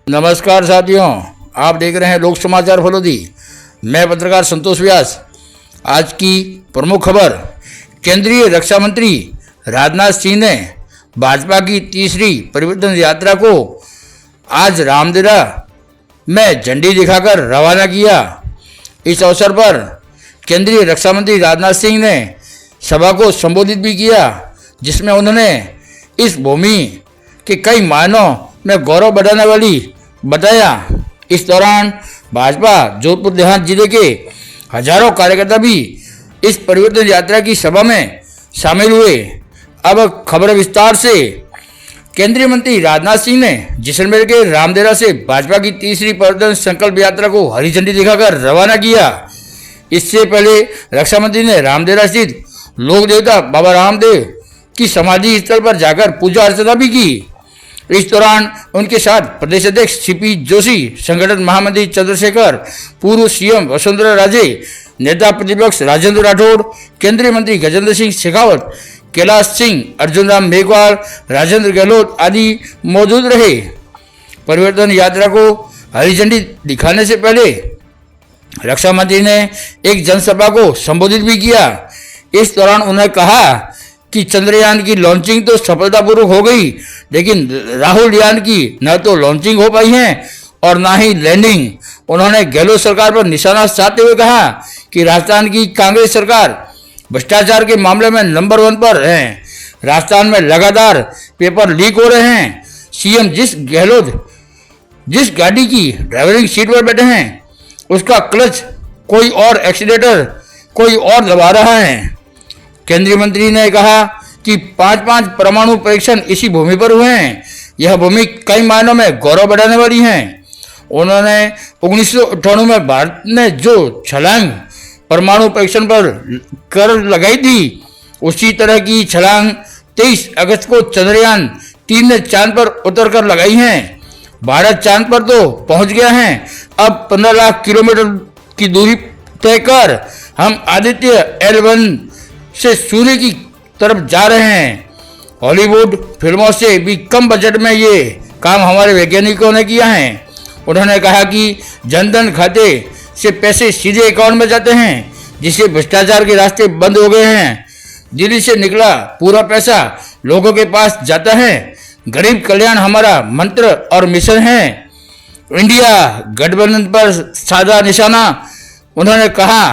नमस्कार साथियों, आप देख रहे हैं लोक समाचार फलोदी। मैं पत्रकार संतोष व्यास। आज की प्रमुख खबर, केंद्रीय रक्षा मंत्री राजनाथ सिंह ने भाजपा की तीसरी परिवर्तन यात्रा को आज रामदेवरा में झंडी दिखाकर रवाना किया। इस अवसर पर केंद्रीय रक्षा मंत्री राजनाथ सिंह ने सभा को संबोधित भी किया, जिसमें उन्होंने इस भूमि के कई मायनों में गौरव बढ़ाने वाली बताया। इस दौरान भाजपा जोधपुर देहात जिले के हजारों कार्यकर्ता भी इस परिवर्तन यात्रा की सभा में शामिल हुए। अब खबर विस्तार से। केंद्रीय मंत्री राजनाथ सिंह ने जैसलमेर के रामदेवरा से भाजपा की तीसरी परिवर्तन संकल्प यात्रा को हरी झंडी दिखाकर रवाना किया। इससे पहले रक्षा मंत्री ने रामदेवरा स्थित लोक देवता बाबा रामदेव की समाधि स्थल पर जाकर पूजा अर्चना भी की। इस दौरान उनके साथ प्रदेश अध्यक्ष सीपी जोशी, संगठन महामंत्री चंद्रशेखर, पूर्व सीएम वसुंधरा राजे, नेता प्रतिपक्ष राजेंद्र राठौड़, केंद्रीय मंत्री गजेंद्र सिंह शेखावत, कैलाश सिंह, अर्जुन राम मेघवाल, राजेंद्र गहलोत आदि मौजूद रहे। परिवर्तन यात्रा को हरी झंडी दिखाने से पहले रक्षा मंत्री ने एक जनसभा को संबोधित भी किया। इस दौरान उन्होंने कहा कि चंद्रयान की लॉन्चिंग तो सफलतापूर्वक हो गई, लेकिन राहुल यान की न तो लॉन्चिंग हो पाई है और न ही लैंडिंग। उन्होंने गहलोत सरकार पर निशाना साधते हुए कहा कि राजस्थान की कांग्रेस सरकार भ्रष्टाचार के मामले में नंबर 1 पर है। राजस्थान में लगातार पेपर लीक हो रहे हैं। सीएम जिस गाड़ी की ड्राइवरिंग सीट पर बैठे हैं उसका क्लच कोई और एक्सीलेटर कोई और दबा रहा है। केंद्रीय मंत्री ने कहा कि 5 परमाणु परीक्षण इसी भूमि पर हुए हैं। यह भूमि कई मायनों में गौरव बढ़ाने वाली है। उन्होंने 1998 में भारत ने जो छलांग परमाणु परीक्षण पर कर लगाई थी, उसी तरह की छलांग 23 अगस्त को चंद्रयान 3 ने चांद पर उतरकर लगाई है। भारत चांद पर तो पहुंच गया है। अब 15 लाख किलोमीटर की दूरी तय कर हम आदित्य L1 से सूर्य की तरफ जा रहे हैं। हॉलीवुड फिल्मों से भी कम बजट में ये काम हमारे वैज्ञानिकों ने किया है। उन्होंने कहा कि जनधन खाते से पैसे सीधे अकाउंट में जाते हैं, जिससे भ्रष्टाचार के रास्ते बंद हो गए हैं। दिल्ली से निकला पूरा पैसा लोगों के पास जाता है। गरीब कल्याण हमारा मंत्र और मिशन है। इंडिया गठबंधन पर साधा निशाना। उन्होंने कहा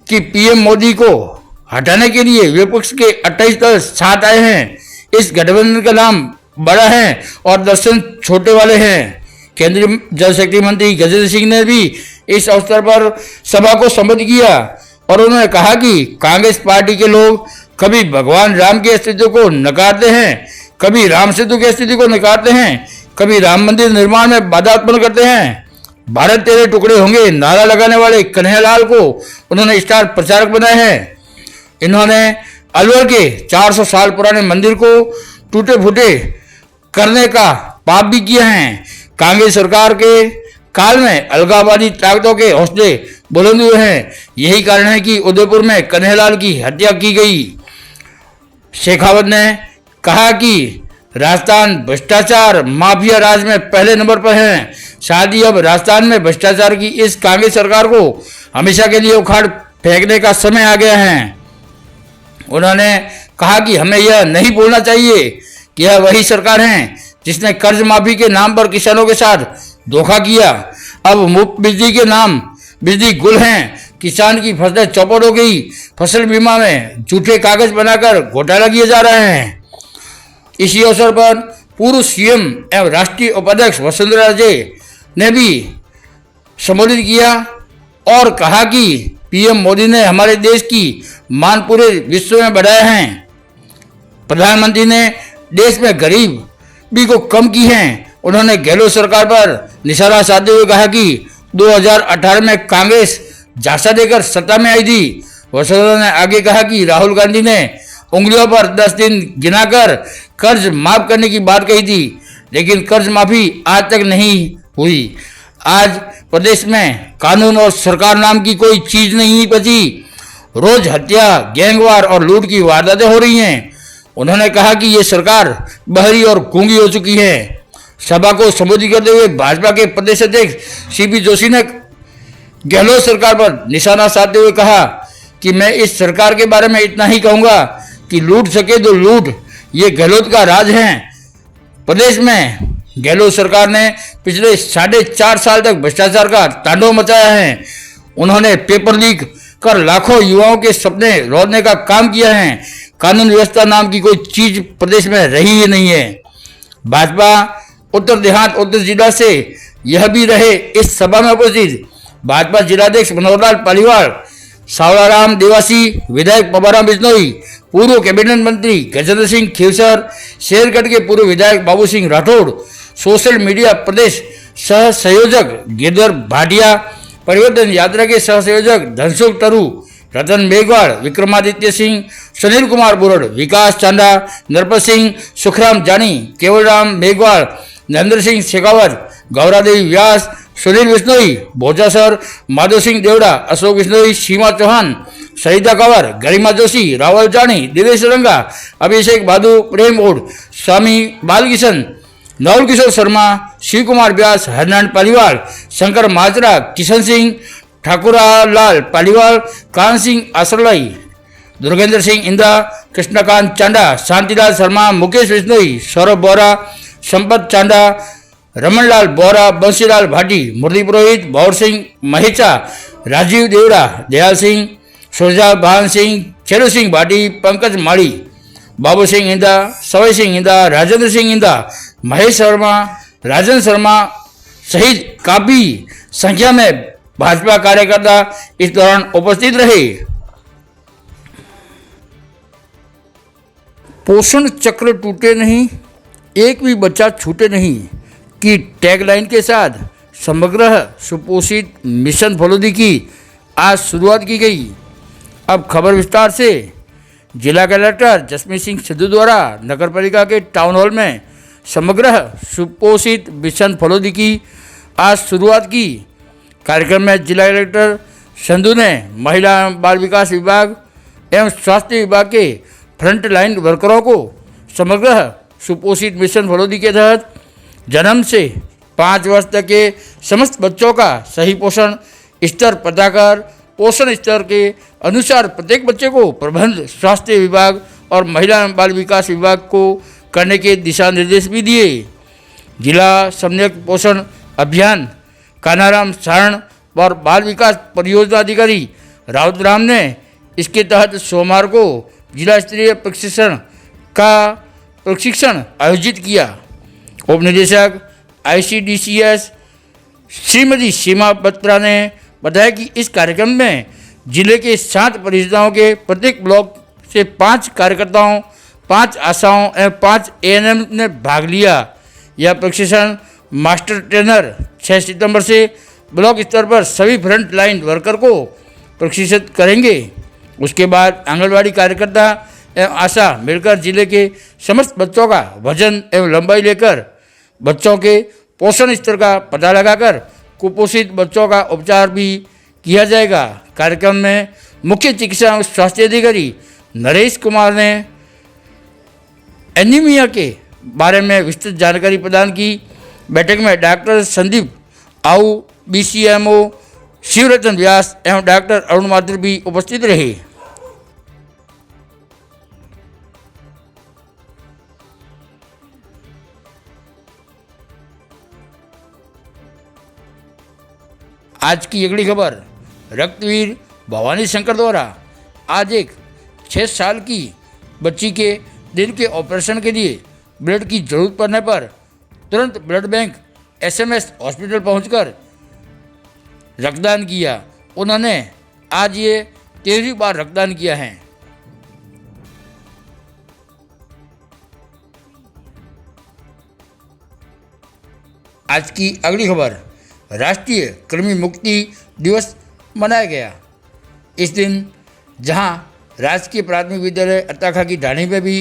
कि पीएम मोदी को हटाने के लिए विपक्ष के 28 दल साथ आए हैं। इस गठबंधन का नाम बड़ा है और दर्शन छोटे वाले हैं। केंद्रीय जल शक्ति मंत्री गजेंद्र सिंह ने भी इस अवसर पर सभा को संबोधित किया और उन्होंने कहा कि कांग्रेस पार्टी के लोग कभी भगवान राम के अस्तित्व को नकारते हैं, कभी राम सेतु के अस्तित्व को नकारते हैं, कभी राम मंदिर निर्माण में बाधा उत्पन्न करते हैं। भारत तेरे टुकड़े होंगे नारा लगाने वाले कन्हैयालाल को उन्होंने स्टार प्रचारक बनाया है। इन्होंने अलवर के 400 साल पुराने मंदिर को टूटे फूटे करने का पाप भी किया है। कांग्रेस सरकार के काल में अलगाववादी ताकतों के हौसले बुलंद हुए हैं। यही कारण है कि उदयपुर में कन्हैयालाल की हत्या की गई। शेखावत ने कहा कि राजस्थान भ्रष्टाचार माफिया राज में पहले नंबर पर है। शायद ही अब राजस्थान में भ्रष्टाचार की इस कांग्रेस सरकार को हमेशा के लिए उखाड़ फेंकने का समय आ गया है। उन्होंने कहा कि हमें यह नहीं भूलना चाहिए कि यह वही सरकार है जिसने कर्ज माफी के नाम पर किसानों के साथ धोखा किया। अब मुफ्त बिजली के नाम बिजली गुल हैं। किसान की फसलें चौपट हो गई। फसल बीमा में झूठे कागज बनाकर घोटाला किए जा रहे हैं। इसी अवसर पर पूर्व सीएम एवं राष्ट्रीय उपाध्यक्ष वसुंधरा राजे ने भी संबोधित किया और कहा कि पीएम मोदी ने हमारे देश की मान पूरे विश्व में बढ़ाया है। प्रधानमंत्री ने देश में गरीबी को कम की है। उन्होंने गहलोत सरकार पर निशाना साधते हुए कहा कि 2018 में कांग्रेस झांसा देकर सत्ता में आई थी। वसुंधरा ने आगे कहा कि राहुल गांधी ने उंगलियों पर 10 दिन गिनाकर कर्ज माफ करने की बात कही थी, लेकिन कर्ज माफी आज तक नहीं हुई। आज प्रदेश में कानून और सरकार नाम की कोई चीज नहीं बची। रोज हत्या, गैंगवार और लूट की वारदातें हो रही हैं। उन्होंने कहा कि ये सरकार बहरी और गूंगी हो चुकी है। सभा को संबोधित करते हुए भाजपा के प्रदेश अध्यक्ष सीपी जोशी ने गहलोत सरकार पर निशाना साधते हुए कहा कि मैं इस सरकार के बारे में इतना ही कहूंगा कि लूट सके तो लूट, ये गहलोत का राज है। प्रदेश में गहलोत सरकार ने पिछले 4.5 साल तक भ्रष्टाचार का तांडव मचाया है। उन्होंने पेपर लीक कर लाखों युवाओं के सपने रौंदने का काम किया है। कानून व्यवस्था नाम की कोई चीज प्रदेश में रही ही नहीं है। भाजपा उत्तर देहात उत्तर जिला से यह भी रहे इस सभा में उपस्थित भाजपा जिलाध्यक्ष मनोहरलाल पालीवाल, सावलाराम देवासी, विधायक पबाराम बिश्नोई, पूर्व कैबिनेट मंत्री गजेंद्र सिंह खीवसर, शेरगढ़ के पूर्व विधायक बाबू सिंह राठौड़, सोशल मीडिया प्रदेश सह संयोजक गिरधर भाटिया, परिवर्तन यात्रा के सह संयोजक धनसुख तरु, रतन मेघवाल, विक्रमादित्य सिंह, सुनील कुमार बुरड़, विकास चांडा, नरपत सिंह, सुखराम जानी, केवलराम मेघवाल, नरेंद्र सिंह शेखावत, गौरादेवी व्यास, सुनील बिश्नोई, भोजासर, माधव सिंह देवड़ा, अशोक बिश्नोई, सीमा चौहान, सरिता कंवर, गरिमा जोशी, रावल जानी, दिनेश रंगा, अभिषेक बादू, प्रेम ओड, स्वामी बालकिशन, नवल किशोर शर्मा, शिव कुमार व्यास, हरनारायण पालीवाल, शंकर माजरा, किशन सिंह, ठाकुरालाल पालीवाल, कान सिंह आसरलाई, दुर्गेंद्र सिंह इंदा, कृष्णकांत चांडा, शांतिलाल शर्मा, मुकेश बिश्नोई, सौरभ बोरा, संपत चांडा, रमनलाल बोरा, बंसीलाल भाटी, मुरली पुरोहित, भौर सिंह महेचा, राजीव देवड़ा, दयाल सिंह, सुरजा भान सिंह, चेरू सिंह भाटी, पंकज माड़ी, बाबू सिंह इंदा, सवय सिंह इंदा, राजेंद्र सिंह इंदा, महेश शर्मा, राजन शर्मा सहित काफी संख्या में भाजपा कार्यकर्ता इस दौरान उपस्थित रहे। पोषण चक्र टूटे नहीं, एक भी बच्चा छूटे नहीं की टैगलाइन के साथ समग्र सुपोषित मिशन फलोदी की आज शुरुआत की गई। अब खबर विस्तार से। जिला कलेक्टर जसमीत सिंह सिद्धू द्वारा नगरपालिका के टाउन हॉल में समग्र सुपोषित मिशन फलोदी की आज शुरुआत की। कार्यक्रम में जिला कलेक्टर संधू ने महिला बाल विकास विभाग एवं स्वास्थ्य विभाग के फ्रंट लाइन वर्करों को समग्र सुपोषित मिशन फलोदी के तहत जन्म से 5 वर्ष तक के समस्त बच्चों का सही पोषण स्तर पता कर पोषण स्तर के अनुसार प्रत्येक बच्चे को प्रबंध स्वास्थ्य विभाग और महिला बाल विकास विभाग को करने के दिशा निर्देश भी दिए। जिला सम्यक पोषण अभियान कानाराम सारण और बाल विकास परियोजना अधिकारी राउत राम ने इसके तहत सोमवार को जिला स्तरीय प्रशिक्षण आयोजित किया। उप निदेशक ICDCS श्रीमती सीमा बत्रा ने बताया कि इस कार्यक्रम में जिले के 7 परियोजनाओं के प्रत्येक ब्लॉक से 5 कार्यकर्ताओं, 5 आशाओं एवं 5 ANM ने भाग लिया। यह प्रशिक्षण मास्टर ट्रेनर 6 सितंबर से ब्लॉक स्तर पर सभी फ्रंट लाइन वर्कर को प्रशिक्षित करेंगे। उसके बाद आंगनबाड़ी कार्यकर्ता एवं आशा मिलकर जिले के समस्त बच्चों का वजन एवं लंबाई लेकर बच्चों के पोषण स्तर का पता लगाकर कुपोषित बच्चों का उपचार भी किया जाएगा। कार्यक्रम में मुख्य चिकित्सा एवं स्वास्थ्य अधिकारी नरेश कुमार ने एनीमिया के बारे में विस्तृत जानकारी प्रदान की। बैठक में डॉक्टर संदीप आऊ, BCMO शिवरतन व्यास एवं डॉक्टर अरुण माथुर भी उपस्थित रहे। आज की अगली खबर, रक्तवीर भवानी शंकर द्वारा आज एक 6 साल की बच्ची के दिल के ऑपरेशन के लिए ब्लड की जरूरत पड़ने पर तुरंत ब्लड बैंक SMS हॉस्पिटल पहुंचकर रक्तदान किया। उन्होंने आज ये 13वीं बार रक्तदान किया है। आज की अगली खबर, राष्ट्रीय कृमि मुक्ति दिवस मनाया गया। इस दिन जहां राजकीय प्राथमिक विद्यालय अत्ताखा की ढाणी में भी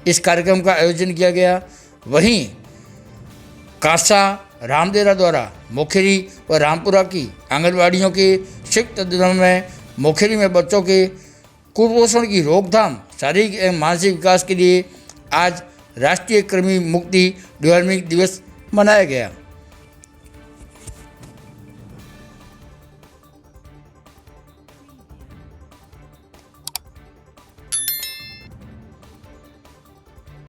इस कार्यक्रम का आयोजन किया गया, वहीं कांसा रामदेरा द्वारा मोखेरी व रामपुरा की आंगनबाड़ियों के संयुक्त तत्वाधान में मोखेरी में बच्चों के कुपोषण की रोकथाम, शारीरिक एवं मानसिक विकास के लिए आज राष्ट्रीय कृमि मुक्ति डेवलपमेंट दिवस मनाया गया।